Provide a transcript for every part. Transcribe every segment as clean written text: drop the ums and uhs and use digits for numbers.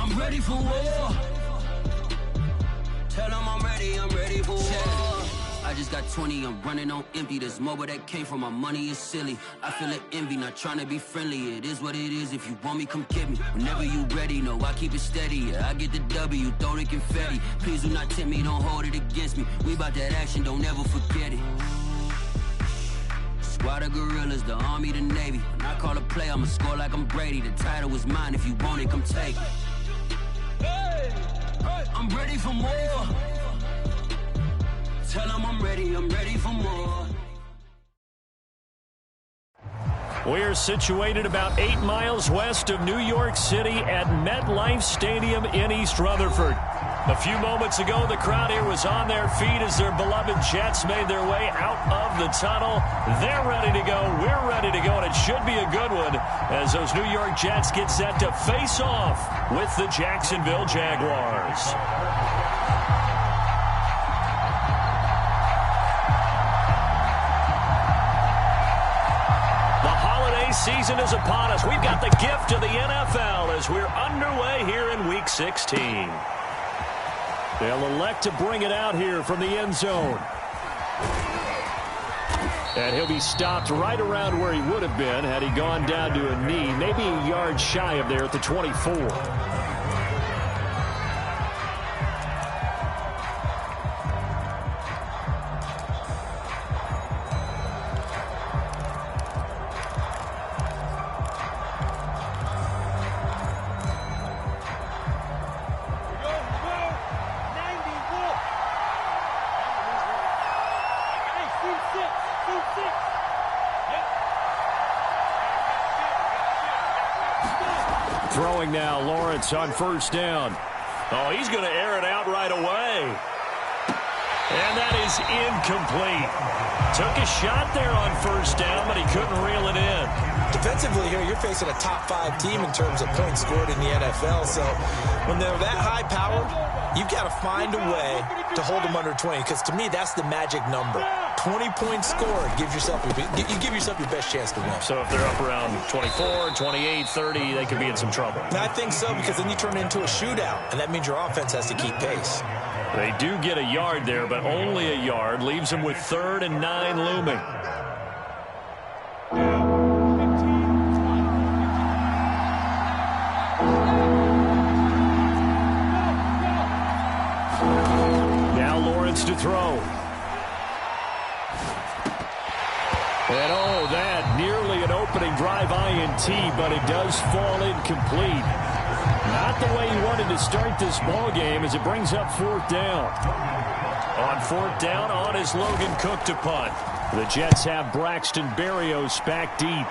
I'm ready for war. Tell them I'm ready for war. I just got 20, I'm running on empty. This mobile that came from my money is silly. I feel it envy, not trying to be friendly. It is what it is, if you want me, come get me. Whenever you ready, no, I keep it steady. Yeah, I get the W, throw the confetti. Please do not tempt me, don't hold it against me. We bout that action, don't ever forget it. Squad of gorillas, the army, the navy. When I call a play, I'ma score like I'm Brady. The title is mine, if you want it, come take it. I'm ready for more. Tell them I'm ready for more. We're situated about 8 miles west of New York City at MetLife Stadium in East Rutherford. A few moments ago, the crowd here was on their feet as their beloved Jets made their way out of the tunnel. They're ready to go. We're ready to go, and it should be a good one as those New York Jets get set to face off with the Jacksonville Jaguars. Season is upon us. We've got the gift of the NFL as we're underway here in Week 16. They'll elect to bring it out here from the end zone. And he'll be stopped right around where he would have been had he gone down to a knee, maybe a yard shy of there at the 24. Throwing now, Lawrence on first down. Oh, he's going to air it out right away. And that is incomplete. Took a shot there on first down, but he couldn't reel it in. Defensively here, you're facing a top-5 team in terms of points scored in the NFL. So when they're that high-powered, you've got to find a way to hold them under 20. Because to me, that's the magic number. 20 points scored, you give yourself your best chance to win. So if they're up around 24, 28, 30, they could be in some trouble. And I think so, because then you turn it into a shootout, and that means your offense has to keep pace. They do get a yard there, but only a yard. Leaves them with 3rd and 9 looming. Now Lawrence to throw. And oh, that nearly an opening drive INT, but it does fall incomplete. Not the way he wanted to start this ball game as it brings up 4th down. On 4th down, on is Logan Cook to punt. The Jets have Braxton Berrios back deep.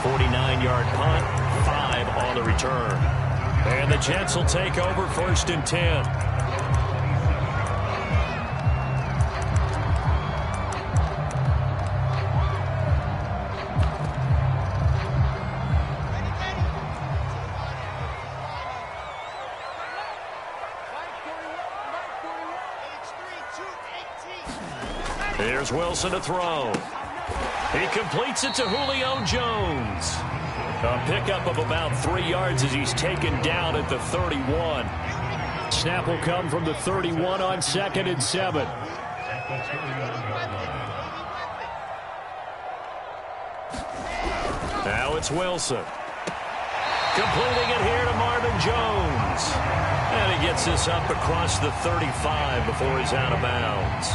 .49-yard punt, 5 on the return. And the Jets will take over 1st and 10. Here's Wilson to throw. He completes it to Julio Jones. A pickup of about 3 yards as he's taken down at the 31. Snap will come from the 31 on 2nd and 7. Now it's Wilson. Completing it here to Marvin Jones. And he gets this up across the 35 before he's out of bounds.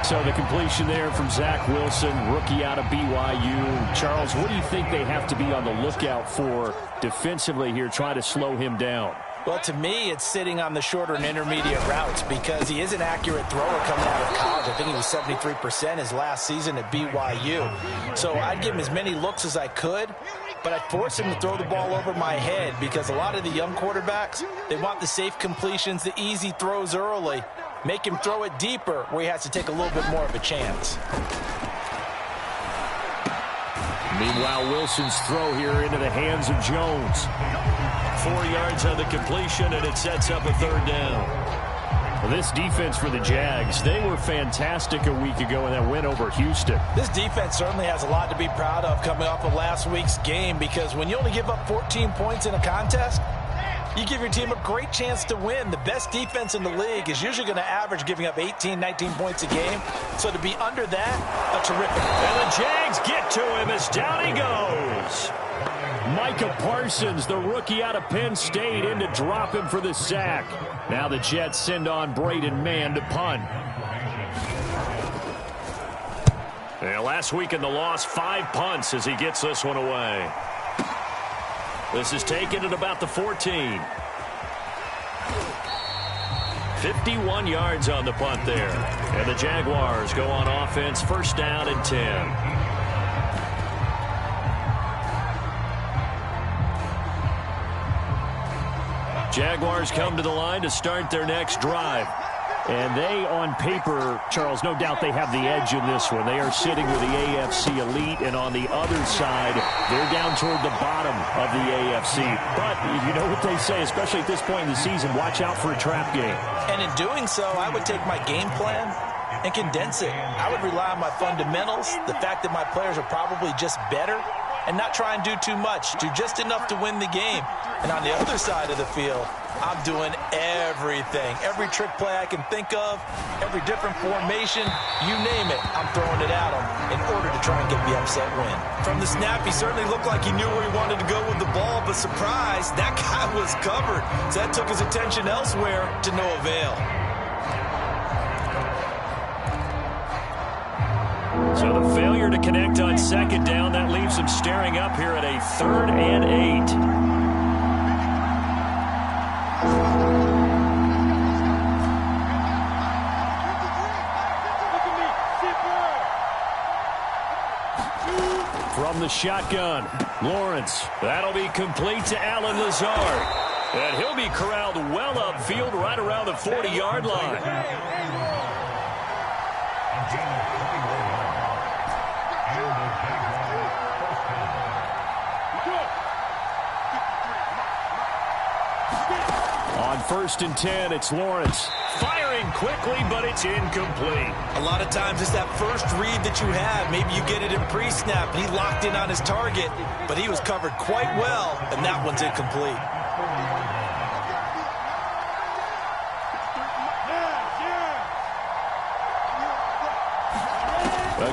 So the completion there from Zach Wilson, rookie out of BYU. Charles, what do you think they have to be on the lookout for defensively here, trying to slow him down? Well, to me, it's sitting on the shorter and intermediate routes because he is an accurate thrower coming out of college. I think he was 73% his last season at BYU. So I'd give him as many looks as I could, but I'd force him to throw the ball over my head because a lot of the young quarterbacks, they want the safe completions, the easy throws early. Make him throw it deeper where he has to take a little bit more of a chance. Meanwhile, Wilson's throw here into the hands of Jones. 4 yards on the completion, and it sets up a 3rd down. This defense for the Jags, they were fantastic a week ago in that win over Houston. This defense certainly has a lot to be proud of coming off of last week's game, because when you only give up 14 points in a contest, you give your team a great chance to win. The best defense in the league is usually going to average giving up 18, 19 points a game. So to be under that, a terrific. And the Jags get to him as down he goes. Micah Parsons, the rookie out of Penn State, in to drop him for the sack. Now the Jets send on Braden Mann to punt. And last week in the loss, 5 punts as he gets this one away. This is taken at about the 14. 51 yards on the punt there. And the Jaguars go on offense, first down and 10. Jaguars come to the line to start their next drive. And they, on paper, Charles, no doubt they have the edge in this one. They are sitting with the AFC elite, and on the other side, they're down toward the bottom of the AFC. But you know what they say, especially at this point in the season, watch out for a trap game. And in doing so, I would take my game plan and condense it. I would rely on my fundamentals, the fact that my players are probably just better, and not try and do too much. Do just enough to win the game. And on the other side of the field, I'm doing everything. Every trick play I can think of, every different formation, you name it, I'm throwing it at him in order to try and get the upset win. From the snap, he certainly looked like he knew where he wanted to go with the ball, but surprise, that guy was covered. So that took his attention elsewhere to no avail. So the failure to connect on second down, that leaves him staring up here at a 3rd and 8. From the shotgun, Lawrence. That'll be complete to Allen Lazard. And he'll be corralled well upfield right around the 40-yard line. On 1st and 10, it's Lawrence. Firing quickly, but it's incomplete. A lot of times it's that first read that you have. Maybe you get it in pre-snap. He locked in on his target, but he was covered quite well, and that one's incomplete.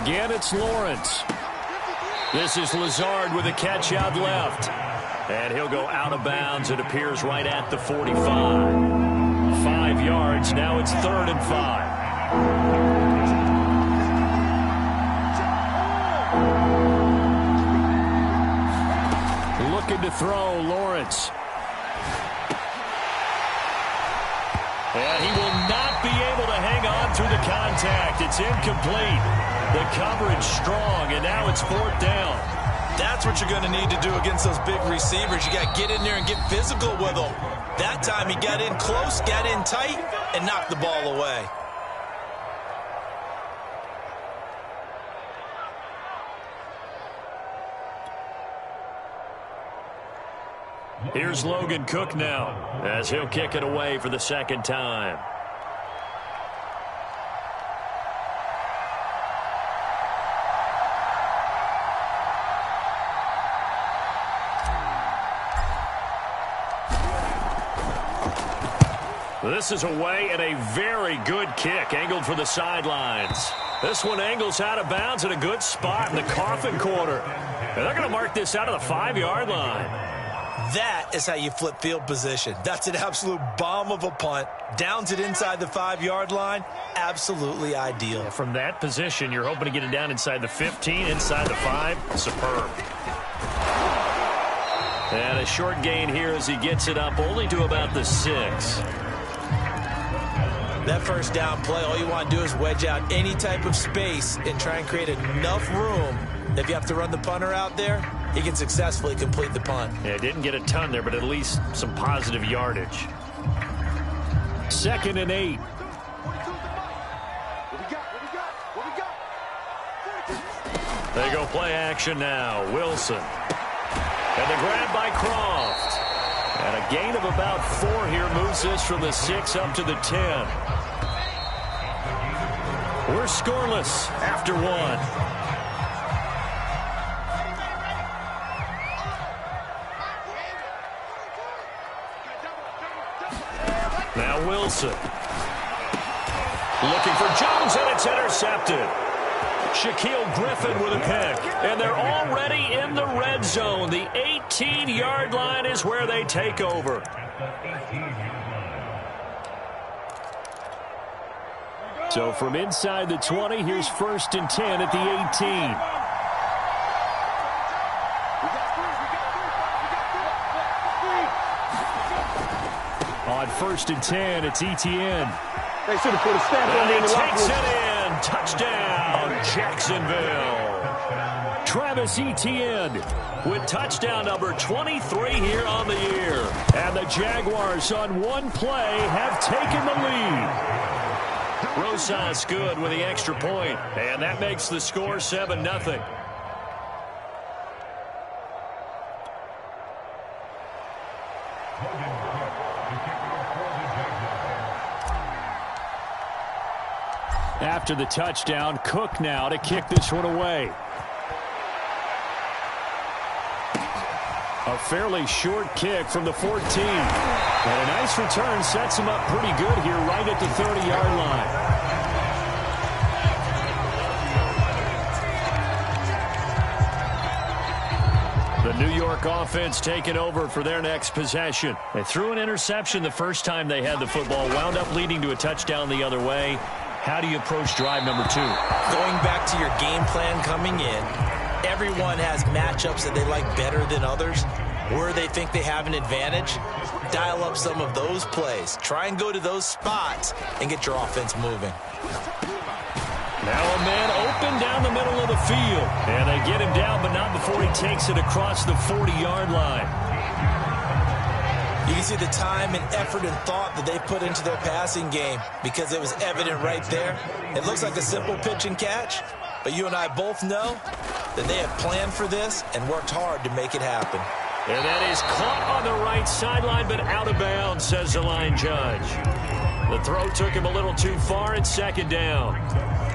Again, it's Lawrence. This is Lazard with a catch out left. And he'll go out of bounds. It appears right at the 45. 5 yards. Now it's 3rd and 5. Looking to throw, Lawrence. And he will not be able to hang on through the contact. It's incomplete. The coverage strong, and now it's 4th down. That's what you're going to need to do against those big receivers. You got to get in there and get physical with them. That time he got in close, got in tight, and knocked the ball away. Here's Logan Cook now, as he'll kick it away for the 2nd time. This is away and a very good kick, angled for the sidelines. This one angles out of bounds at a good spot in the coffin corner. And they're going to mark this out of the 5-yard line. That is how you flip field position. That's an absolute bomb of a punt. Downs it inside the 5-yard line. Absolutely ideal. Yeah, from that position, you're hoping to get it down inside the 15, inside the 5. Superb. And a short gain here as he gets it up only to about the 6. That first down play, all you want to do is wedge out any type of space and try and create enough room. If you have to run the punter out there, he can successfully complete the punt. Yeah, didn't get a ton there, but at least some positive yardage. 2nd and 8. They go play action now. Wilson. And the grab by Croft. And a gain of about 4 here moves this from the 6 up to the 10. We're scoreless after 1. Now Wilson. Looking for Jones, and it's intercepted. Shaquille Griffin with a pick. And they're already in the red zone. The 18-yard line is where they take over. So from inside the 20, here's 1st and 10 at the 18. On 1st and 10, it's Etienne. They should have put a stamp on And the he takes it in. Touchdown, Jacksonville. Travis Etienne with touchdown number 23 here on the year. And the Jaguars on one play have taken the lead. Rosas good with the extra point. And that makes the score 7-0. After the touchdown, Cook now to kick this one away. A fairly short kick from the 14. And a nice return sets him up pretty good here right at the 30-yard line. The New York offense taking over for their next possession. They threw an interception the first time they had the football, wound up leading to a touchdown the other way. How do you approach drive number 2? Going back to your game plan coming in, everyone has matchups that they like better than others. Where they think they have an advantage, dial up some of those plays. Try and go to those spots and get your offense moving. Now a man open down the middle of the field. And they get him down, but not before he takes it across the 40-yard line. You can see the time and effort and thought that they put into their passing game because it was evident right there. It looks like a simple pitch and catch, but you and I both know that they have planned for this and worked hard to make it happen. And that is caught on the right sideline, but out of bounds, says the line judge. The throw took him a little too far. It's 2nd down.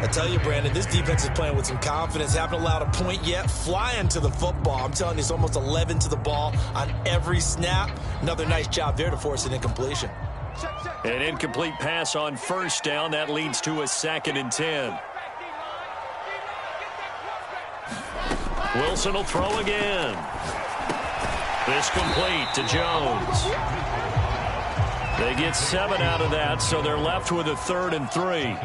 I tell you, Brandon, this defense is playing with some confidence. Haven't allowed a point yet. Flying to the football. I'm telling you, it's almost 11 to the ball on every snap. Another nice job there to force an incompletion. An incomplete pass on 1st down. That leads to a 2nd and 10. Wilson will throw again. This complete to Jones. They get 7 out of that, so they're left with a 3rd and 3.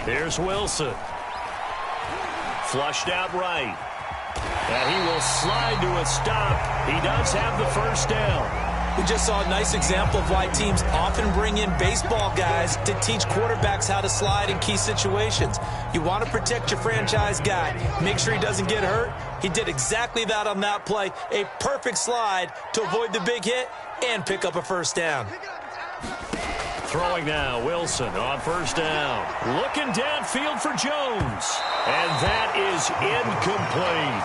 Here's Wilson. Flushed out right. And he will slide to a stop. He does have the 1st down. We just saw a nice example of why teams often bring in baseball guys to teach quarterbacks how to slide in key situations. You want to protect your franchise guy. Make sure he doesn't get hurt. He did exactly that on that play. A perfect slide to avoid the big hit and pick up a 1st down. Throwing now, Wilson on 1st down. Looking downfield for Jones. And that is incomplete.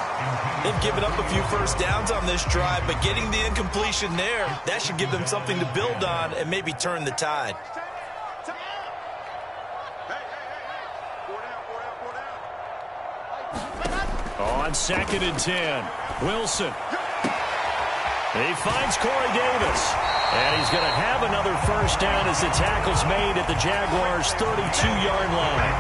They've given up a few 1st downs on this drive, but getting the incompletion there, that should give them something to build on and maybe turn the tide. On 2nd and 10, Wilson. He finds Corey Davis. And he's going to have another 1st down as the tackle's made at the Jaguars' 32-yard line.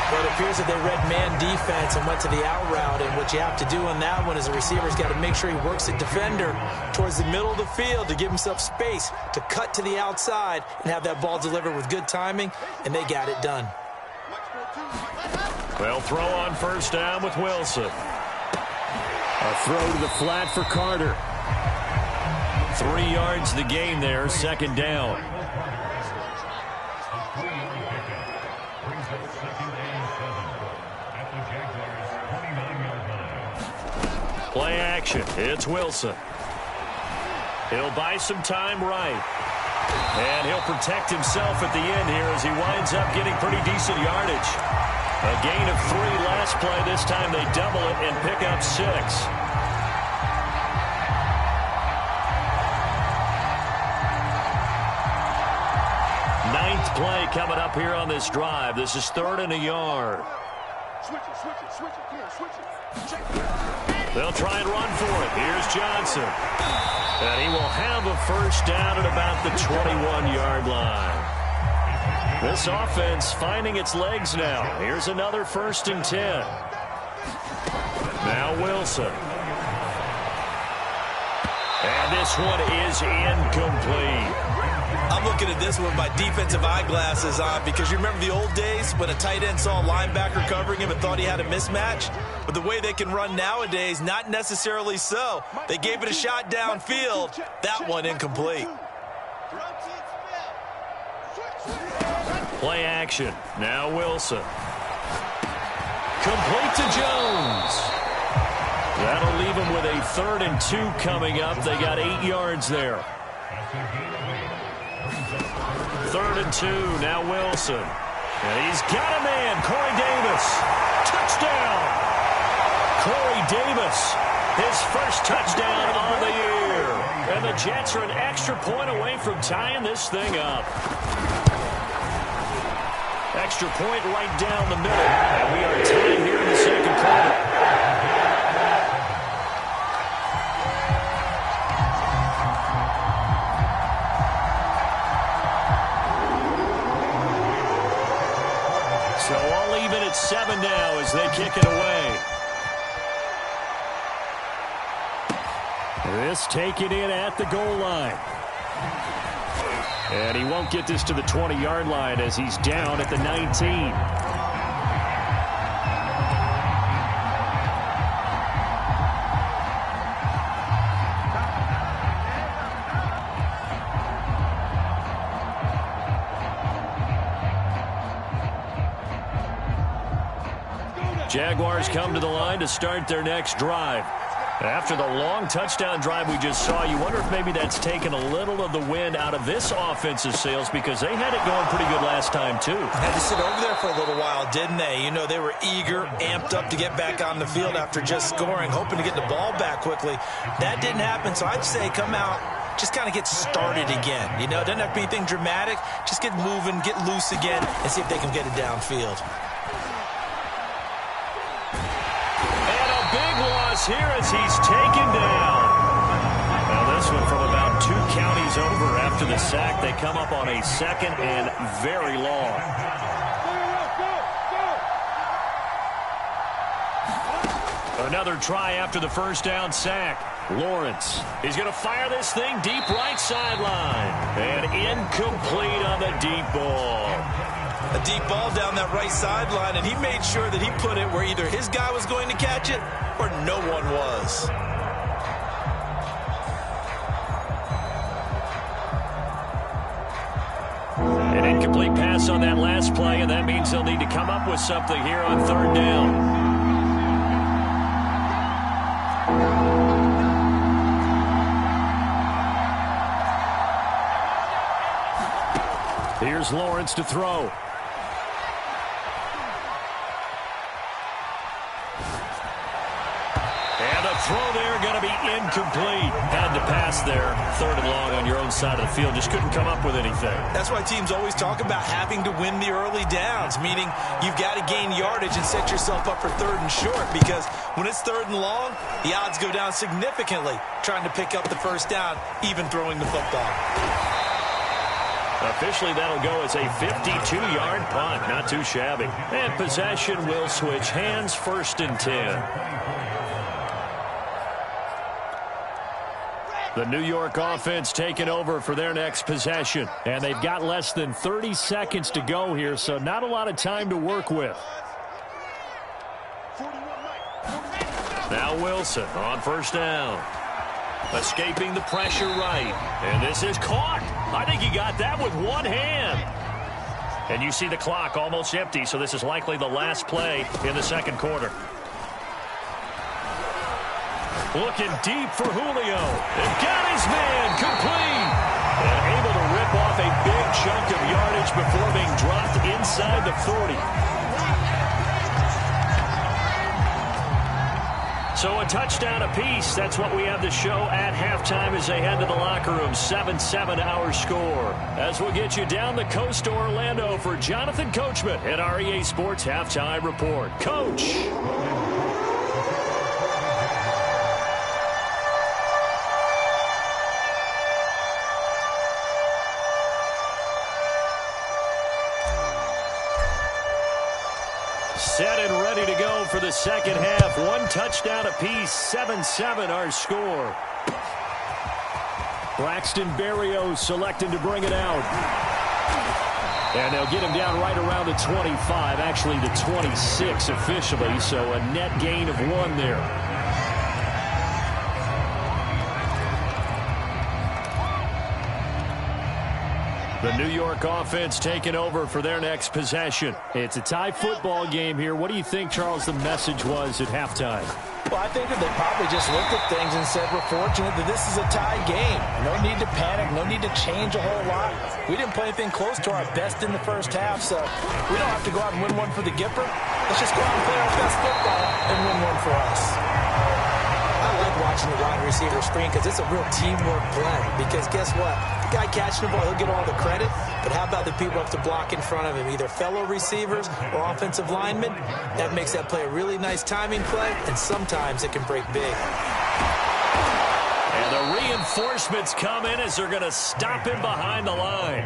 Well, it appears that they read man defense and went to the out route. And what you have to do on that one is the receiver's got to make sure he works the defender towards the middle of the field to give himself space to cut to the outside and have that ball delivered with good timing, and they got it done. Well, throw on 1st down with Wilson. A throw to the flat for Carter. 3 yards the gain there, 2nd down. Play action. It's Wilson. He'll buy some time right. And he'll protect himself at the end here as he winds up getting pretty decent yardage. A gain of 3 last play. This time they double it and pick up 6. Ninth play coming up here on this drive. This is 3rd and a yard. They'll try and run for it. Here's Johnson. And he will have a first down at about the 21-yard line. This offense finding its legs now. Here's another 1st and 10. Now Wilson. And this one is incomplete. I'm looking at this one with my defensive eyeglasses on because you remember the old days when a tight end saw a linebacker covering him and thought he had a mismatch? But the way they can run nowadays, not necessarily so. They gave it a shot downfield. That one incomplete. Play action. Now Wilson. Complete to Jones. That'll leave him with a 3rd and 2 coming up. They got 8 yards there. 3rd and 2. Now Wilson. And he's got a man. Corey Davis. Touchdown. Corey Davis. His first touchdown on the year. And the Jets are an extra point away from tying this thing up. Extra point right down the middle. And we are tied here in the second quarter. So all even at 7 now as they kick it away. This taken in at the goal line. And he won't get this to the 20-yard line as he's down at the 19. Jaguars come to the line to start their next drive. After the long touchdown drive we just saw, you wonder if maybe that's taken a little of the wind out of this offensive sails because they had it going pretty good last time, too. Had to sit over there for a little while, didn't they? You know, they were eager, amped up to get back on the field after just scoring, hoping to get the ball back quickly. That didn't happen, so I'd say come out, just kind of get started again. You know, doesn't have to be anything dramatic. Just get moving, get loose again, and see if they can get it downfield. Here as he's taken down. Now this one from about 2 counties over after the sack. They come up on a 2nd and very long. Another try after the first down sack. Lawrence. He's going to fire this thing deep right sideline. And incomplete on the deep ball. A deep ball down that right sideline, and he made sure that he put it where either his guy was going to catch it or no one was. An incomplete pass on that last play, and that means they'll need to come up with something here on 3rd down. Here's Lawrence to throw. And a throw there going to be incomplete. Had to pass there. 3rd and long on your own side of the field. Just couldn't come up with anything. That's why teams always talk about having to win the early downs, meaning you've got to gain yardage and set yourself up for 3rd and short, because when it's 3rd and long, the odds go down significantly trying to pick up the first down, even throwing the football. Officially, that'll go as a 52-yard punt. Not too shabby. And possession will switch hands. 1st and 10. The New York offense taking over for their next possession. And they've got less than 30 seconds to go here, so not a lot of time to work with. Now Wilson on 1st down. Escaping the pressure right. And this is caught. I think he got that with one hand. And you see the clock almost empty, so this is likely the last play in the second quarter. Looking deep for Julio. And got his man complete. And able to rip off a big chunk of yardage before being dropped inside the 40. So a touchdown apiece. That's what we have to show at halftime as they head to the locker room. 7-7 our score. As we'll get you down the coast to Orlando for Jonathan Coachman at our EA Sports Halftime Report. Coach. Set and ready to go for the second half. One touchdown apiece. 7-7 our score. Braxton Berrios selecting to bring it out. And they'll get him down right around the 25, actually the 26 officially, so a net gain of 1 there. The New York offense taking over for their next possession. It's a tie football game here. What do you think, Charles, the message was at halftime? Well, I think that they probably just looked at things and said, we're fortunate that this is a tie game. No need to panic. No need to change a whole lot. We didn't play anything close to our best in the first half, so we don't have to go out and win one for the Gipper. Let's just go out and play our best football and win one for us. I like watching the wide receiver screen because it's a real teamwork play. Because guess what? The guy catching the ball, he'll get all the credit. But how about the people up to block in front of him, either fellow receivers or offensive linemen? That makes that play a really nice timing play, and sometimes it can break big. And the reinforcements come in as they're going to stop him behind the line.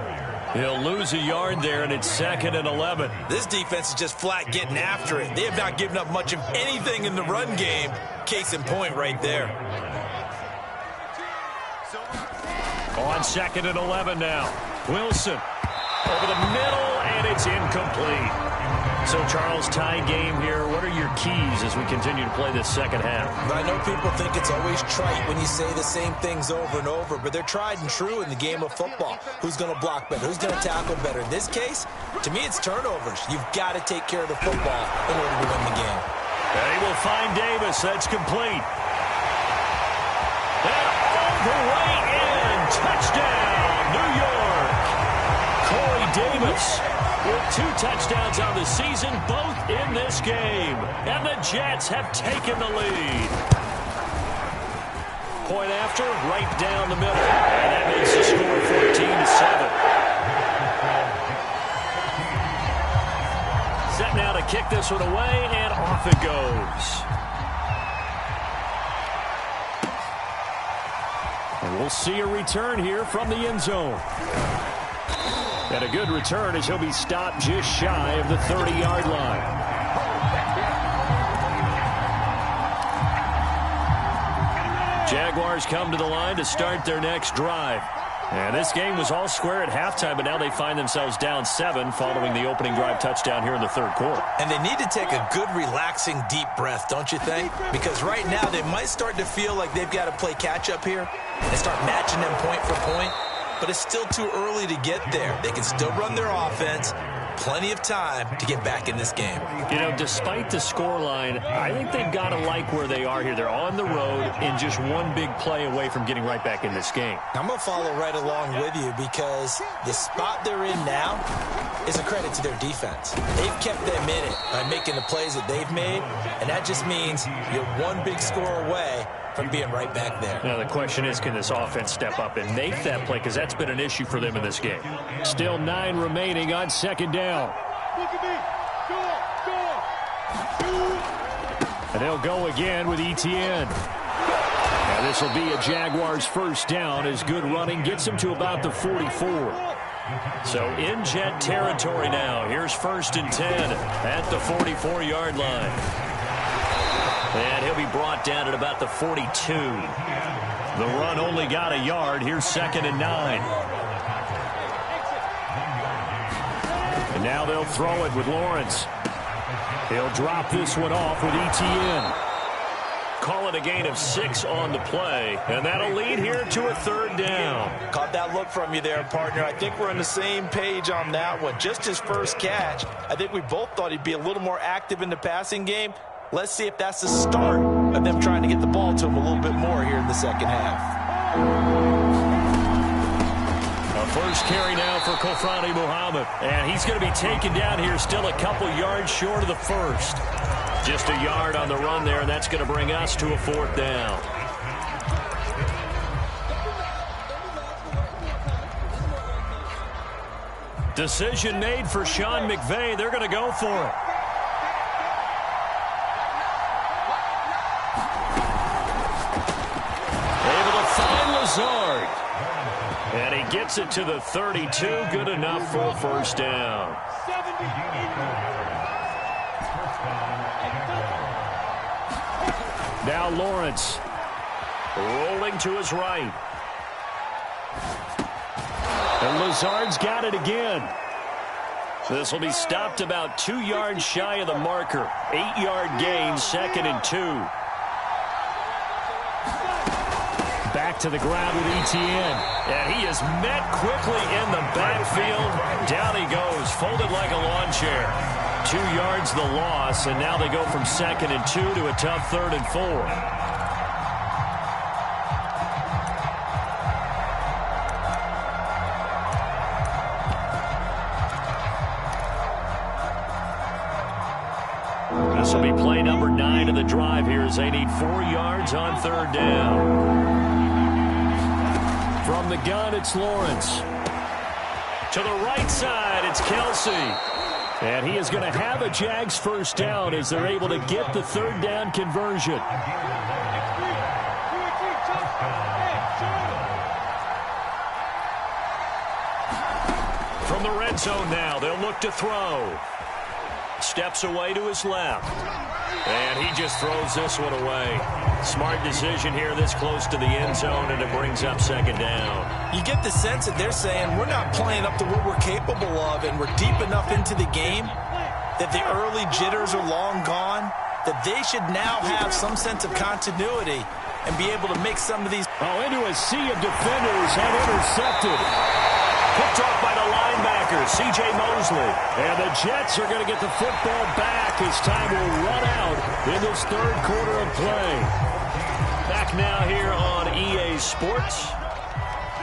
He'll lose a yard there, and it's 2nd and 11. This defense is just flat getting after it. They have not given up much of anything in the run game. Case in point right there. On 2nd and 11 now. Wilson over the middle, and it's incomplete. So, Charles, tie game here. What are your keys as we continue to play this second half? But I know people think it's always trite when you say the same things over and over, but they're tried and true in the game of football. Who's going to block better? Who's going to tackle better? In this case, to me, it's turnovers. You've got to take care of the football in order to win the game. They will find Davis. That's complete. And all the way in. Touchdown, New York. Corey Davis with 2 touchdowns on the season, both in this game. And the Jets have taken the lead. Point after, right down the middle. And that makes the score 14-7. Set now to kick this one away, and off it goes. And we'll see a return here from the end zone. And a good return as he'll be stopped just shy of the 30-yard line. Jaguars come to the line to start their next drive. And this game was all square at halftime, but now they find themselves down 7 following the opening drive touchdown here in the 3rd quarter. And they need to take a good, relaxing, deep breath, don't you think? Because right now they might start to feel like they've got to play catch-up here and start matching them point for point. But it's still too early to get there. They can still run their offense. Plenty of time to get back in this game. You know, despite the scoreline, I think they've got to like where they are here. They're on the road and just one big play away from getting right back in this game. I'm going to follow right along with you because the spot they're in now is a credit to their defense. They've kept them in it by making the plays that they've made, and that just means you're one big score away from being right back there. Now, the question is, can this offense step up and make that play? Because that's been an issue for them in this game. Still 9 remaining on 2nd down. And they'll go again with Etienne. Now, this will be a Jaguars first down as good running gets them to about the 44. So in Jet territory now. Here's 1st and 10 at the 44-yard line. And he'll be brought down at about the 42. The run only got a yard. Here's 2nd and 9. And now they'll throw it with Lawrence. He'll drop this one off with Etienne. Call it a gain of 6 on the play. And that'll lead here to a 3rd down. Caught that look from you there, partner. I think we're on the same page on that one. Just his first catch. I think we both thought he'd be a little more active in the passing game. Let's see if that's the start of them trying to get the ball to him a little bit more here in the second half. A first carry now for Kofrani Muhammad. And he's going to be taken down here, still a couple yards short of the first. Just a yard on the run there, and that's going to bring us to a 4th down. Decision made for Sean McVay. They're going to go for it. Able to find Lazard. And he gets it to the 32. Good enough for a 1st down. Now Lawrence rolling to his right. And Lazard's got it again. This will be stopped about 2 yards shy of the marker. 8-yard gain, 2nd and 2. Back to the ground with Etienne. And he is met quickly in the backfield. Down he goes, folded like a lawn chair. 2 yards the loss, and now they go from 2nd and 2 to a tough 3rd and 4. This will be play number 9 of the drive here as they need 4 yards on 3rd down. From the gun, it's Lawrence. To the right side, it's Kelsey. And he is going to have a Jags 1st down as they're able to get the 3rd down conversion. From the red zone now, they'll look to throw. Steps away to his left. And he just throws this one away. Smart decision here this close to the end zone, and it brings up 2nd down. You get the sense that they're saying we're not playing up to what we're capable of, and we're deep enough into the game that the early jitters are long gone, that they should now have some sense of continuity and be able to make some of these. Into a sea of defenders and intercepted. Picked off by the linebacker, C.J. Mosley. And the Jets are going to get the football back as time will run out in this 3rd quarter of play. Back now here on EA Sports.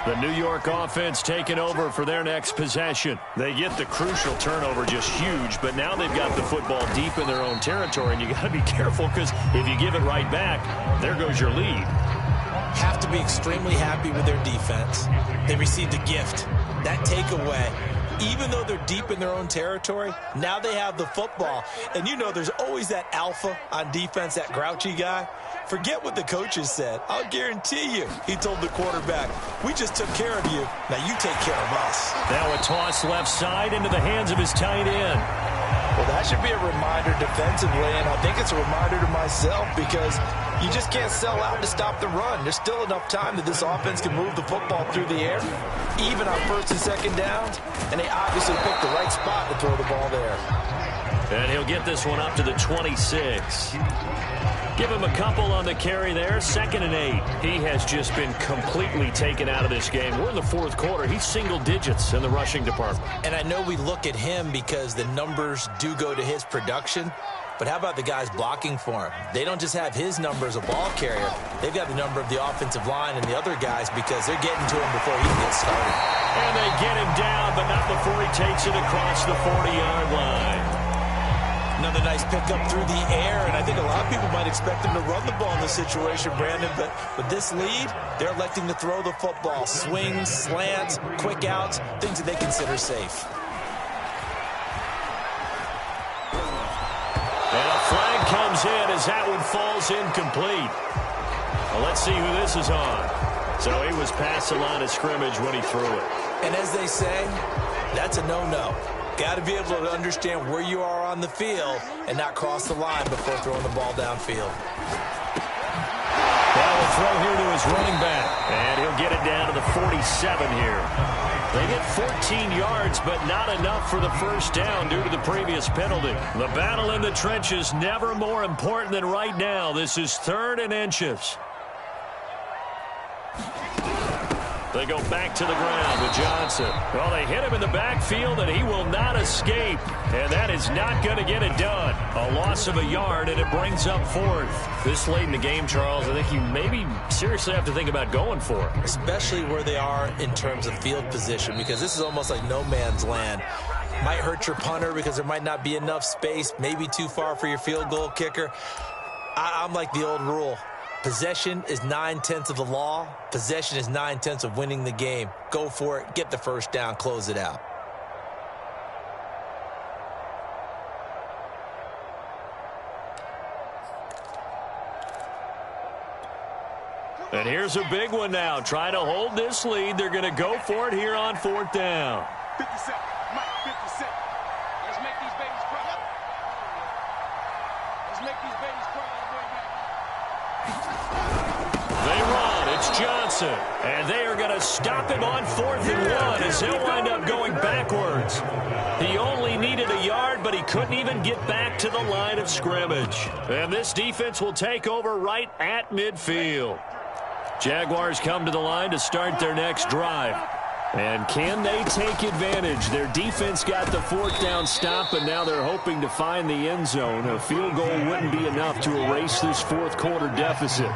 The New York offense taking over for their next possession. They get the crucial turnover, just huge, but now they've got the football deep in their own territory, and you got to be careful because if you give it right back, there goes your lead. Have to be extremely happy with their defense. They received a gift. That takeaway, even though they're deep in their own territory, now they have the football. And you know there's always that alpha on defense, that grouchy guy. Forget what the coaches said. I'll guarantee you, he told the quarterback, we just took care of you. Now you take care of us. Now a toss left side into the hands of his tight end. Well, that should be a reminder defensively, and I think it's a reminder to myself because you just can't sell out to stop the run. There's still enough time that this offense can move the football through the air, even on 1st and 2nd downs, and they obviously picked the right spot to throw the ball there. And he'll get this one up to the 26. Give him a couple on the carry there. 2nd and 8. He has just been completely taken out of this game. We're in the 4th quarter. He's single digits in the rushing department. And I know we look at him because the numbers do go to his production. But how about the guys blocking for him? They don't just have his number as a ball carrier. They've got the number of the offensive line and the other guys because they're getting to him before he gets started. And they get him down, but not before he takes it across the 40-yard line. Another nice pickup through the air, and I think a lot of people might expect them to run the ball in this situation, Brandon, but with this lead, they're electing to throw the football. Swings, slants, quick outs, things that they consider safe. And a flag comes in as that one falls incomplete. Well, let's see who this is on. So he was past the line of scrimmage when he threw it. And as they say, that's a no-no. Got to be able to understand where you are on the field and not cross the line before throwing the ball downfield. Now a throw here to his running back. And he'll get it down to the 47 here. They get 14 yards, but not enough for the 1st down due to the previous penalty. The battle in the trenches never more important than right now. This is 3rd and inches. The They go back to the ground with Johnson. Well, they hit him in the backfield, and he will not escape. And that is not going to get it done. A loss of a yard, and it brings up fourth. This late in the game, Charles, I think you maybe seriously have to think about going for it. Especially where they are in terms of field position, because this is almost like no man's land. Might hurt your punter because there might not be enough space, maybe too far for your field goal kicker. I'm like the old rule. Possession is 9/10 of the law. Possession is 9/10 of winning the game. Go for it. Get the first down. Close it out. And here's a big one now. Trying to hold this lead. They're going to go for it here on fourth down. 50 seconds. Mike, 50 seconds. Let's make these babies cry. Let's make these babies cry. They run. It's Johnson. And they are going to stop him on 4th and 1 as he'll wind up going backwards. He only needed a yard, but he couldn't even get back to the line of scrimmage. And this defense will take over right at midfield. Jaguars come to the line to start their next drive. And can they take advantage? Their defense got the 4th down stop, and now they're hoping to find the end zone. A field goal wouldn't be enough to erase this 4th quarter deficit.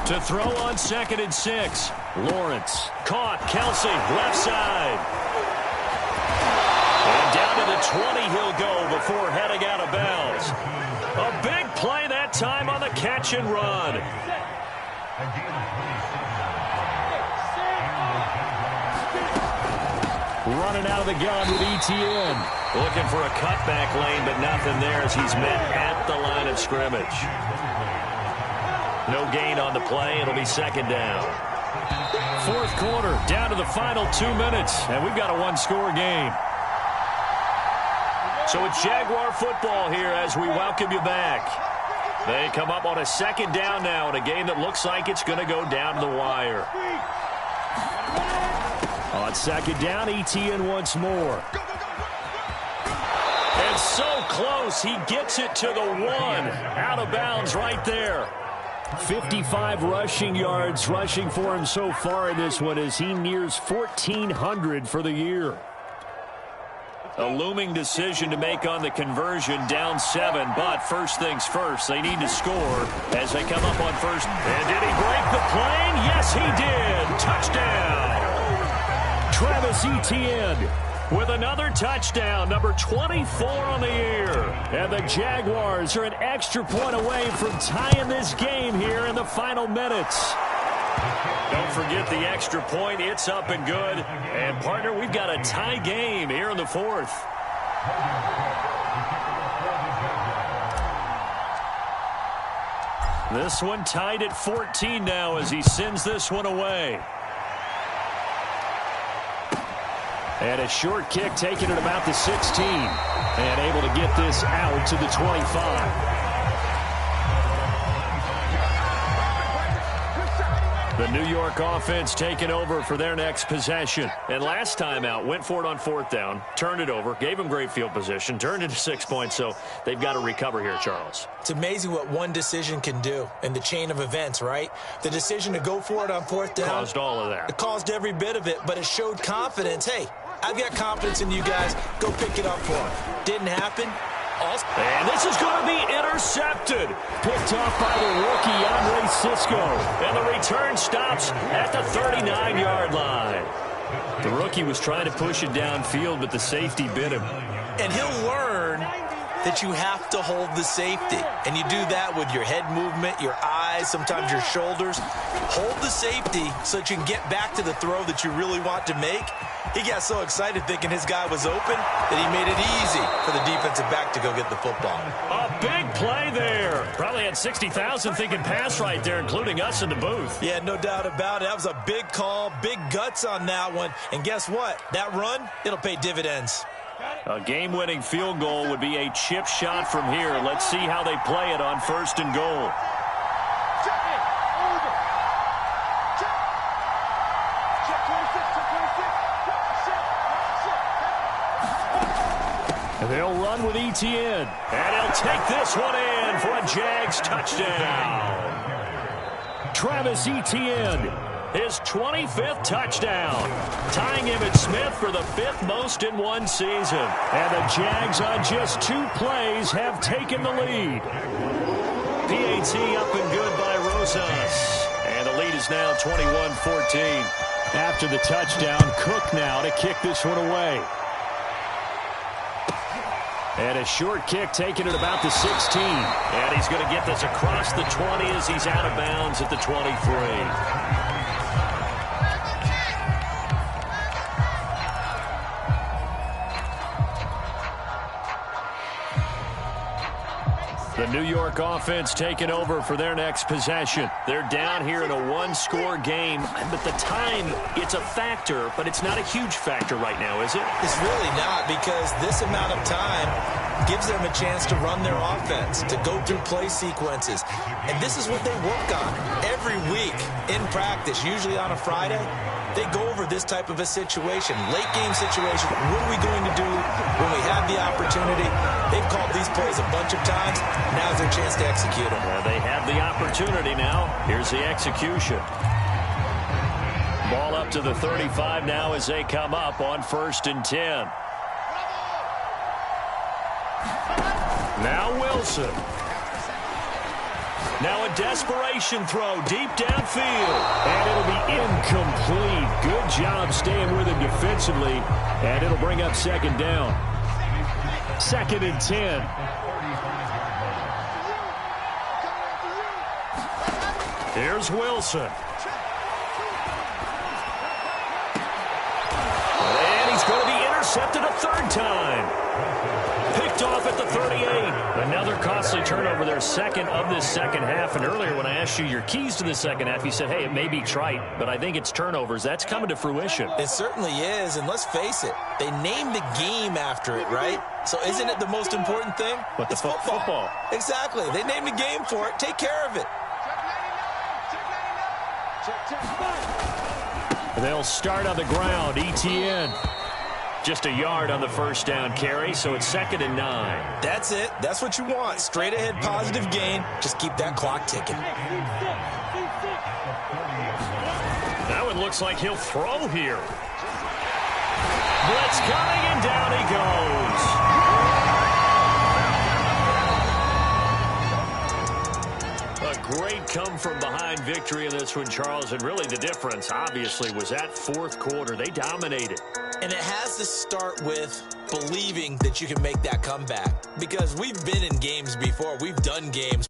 To throw on 2nd and 6. Lawrence caught. Kelsey left side. And down to the 20 he'll go before heading out of bounds. A big play that time on the catch and run. Running out of the gun with Etienne. Looking for a cutback lane, but nothing there as he's met at the line of scrimmage. No gain on the play. It'll be 2nd down. 4th quarter, down to the final 2 minutes, and we've got a one-score game. So it's Jaguar football here as we welcome you back. They come up on a 2nd down now in a game that looks like it's going to go down to the wire. On 2nd down, Etienne once more. And so close, he gets it to the 1. Out of bounds right there. 55 rushing yards rushing for him so far in this one as he nears 1,400 for the year. A looming decision to make on the conversion, down 7, but first things first, they need to score as they come up on 1st. And did he break the plane? Yes, he did. Touchdown. Travis Etienne with another touchdown, number 24 on the year. And the Jaguars are an extra point away from tying this game here in the final minutes. Don't forget the extra point. It's up and good. And, partner, we've got a tie game here in the 4th. This one tied at 14 now as he sends this one away. And a short kick taken at about the 16. And able to get this out to the 25. The New York offense taking over for their next possession. And last time out, went for it on 4th down, turned it over, gave them great field position, turned it to 6 points, so they've got to recover here, Charles. It's amazing what one decision can do in the chain of events, right? The decision to go for it on 4th down. Caused all of that. It caused every bit of it, but it showed confidence. Hey, I've got confidence in you guys. Go pick it up for them. Didn't happen. And this is going to be intercepted. Picked off by the rookie, Andre Cisco. And the return stops at the 39-yard line. The rookie was trying to push it downfield, but the safety bit him. And he'll learn that you have to hold the safety. And you do that with your head movement, your eyes, sometimes your shoulders. Hold the safety so that you can get back to the throw that you really want to make. He got so excited thinking his guy was open that he made it easy for the defensive back to go get the football. A big play there. Probably had 60,000 thinking pass right there, including us in the booth. Yeah, no doubt about it. That was a big call, big guts on that one. And guess what? That run, it'll pay dividends. A game-winning field goal would be a chip shot from here. Let's see how they play it on 1st and goal. run with Etienne. And he'll take this one in for a Jags touchdown. Travis Etienne, his 25th touchdown, tying Emmitt Smith for the 5th most in one season. And the Jags on just 2 plays have taken the lead. PAT up and good by Rosas. And the lead is now 21-14. After the touchdown, Cook now to kick this one away. And a short kick taken at about the 16. And he's going to get this across the 20 as he's out of bounds at the 23. The New York offense taking over for their next possession. They're down here in a 1-score game, but the time, it's a factor, but it's not a huge factor right now, is it? It's really not, because this amount of time gives them a chance to run their offense, to go through play sequences. And this is what they work on every week in practice, usually on a Friday. They go over this type of a situation, late game situation. What are we going to do when we have the opportunity? They've called these plays a bunch of times. Now's their chance to execute them. Well, they have the opportunity now. Here's the execution. Ball up to the 35 now as they come up on 1st and 10. Now Wilson. Now a desperation throw deep downfield. And it'll be incomplete. Good job staying with him defensively. And it'll bring up 2nd down. 2nd and 10. Here's Wilson. And he's going to be intercepted a 3rd time. Picked off at the 38. Another costly turnover there, 2nd of this second half. And earlier when I asked you your keys to the second half, you said, hey, it may be trite, but I think it's turnovers. That's coming to fruition. It certainly is, and let's face it, they named the game after it, right? So isn't it the most important thing? What, it's football. Exactly. They named a game for it. Take care of it. They'll start on the ground. Etienne. Just a yard on the 1st down carry, so it's 2nd and 9. That's it. That's what you want. Straight ahead positive gain. Just keep that clock ticking. That one looks like he'll throw here. Blitz coming, and down he goes. A great come-from-behind victory in this one, Charles, and really the difference, obviously, was that 4th quarter. They dominated. And it has to start with believing that you can make that comeback. Because we've been in games before. We've done games